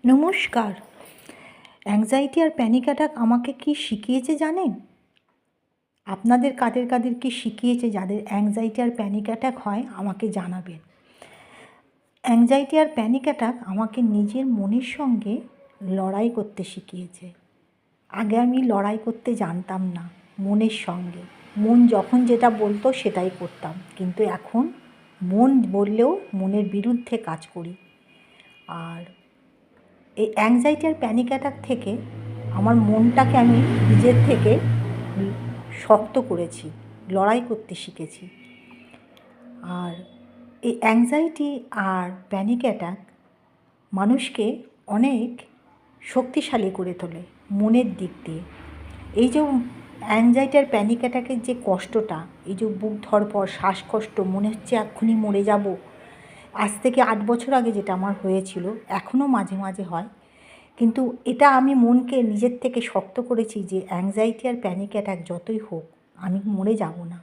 নমস্কার। অ্যাংজাইটি আর panic attack আমাকে কি শিখিয়েছে জানেন? আপনাদের কাদের কাদের কি শিখিয়েছে যাদের অ্যাংজাইটি আর প্যানিক অ্যাটাক হয় আমাকে জানাবেন। অ্যাংজাইটি আর প্যানিক অ্যাটাক আমাকে নিজের মনের সঙ্গে লড়াই করতে শিখিয়েছে। আগে আমি লড়াই করতে জানতাম না মনের সঙ্গে। মন যখন যেটা বলতো সেটাই করতাম, কিন্তু এখন মন বললেও মনের বিরুদ্ধে কাজ করি। আর এই অ্যাংজাইটি আর প্যানিক অ্যাটাক থেকে আমার মনটাকে আমি নিজের থেকে শক্ত করেছি, লড়াই করতে শিখেছি। আর এই অ্যাংজাইটি আর প্যানিক অ্যাটাক মানুষকে অনেক শক্তিশালী করে তোলে মনের দিক দিয়ে। এই যে অ্যাংজাইটি আর প্যানিক অ্যাটাকের যে কষ্টটা, এই যে বুক ধড়ফড়, শ্বাসকষ্ট, মনে হচ্ছে এক্ষুনি মরে যাব, আজ থেকে 8 বছর আগে যেটা আমার হয়েছিল, এখনও মাঝে মাঝে হয়, কিন্তু এটা আমি মনকে নিজের থেকে শক্ত করেছি যে অ্যাংজাইটি আর প্যানিক অ্যাটাক যতই হোক আমি মরে যাব না।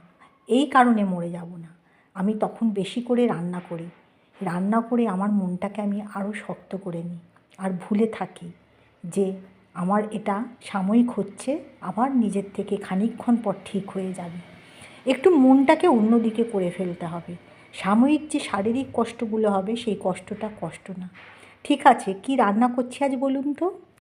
এই কারণে মরে যাব না, আমি তখন বেশি করে রান্না করি, রান্না করে আমার মনটাকে আমি আরও শক্ত করে নিই আর ভুলে থাকি যে আমার এটা সাময়িক হচ্ছে, আবার নিজের থেকে খানিকক্ষণ পর ঠিক হয়ে যাবে। একটু মনটাকে অন্যদিকে করে ফেলতে হবে। সাময়িক যে শারীরিক কষ্টগুলো হবে সেই কষ্টটা কষ্ট না। ঠিক আছে, কি রান্না করছি আজ বলুন তো?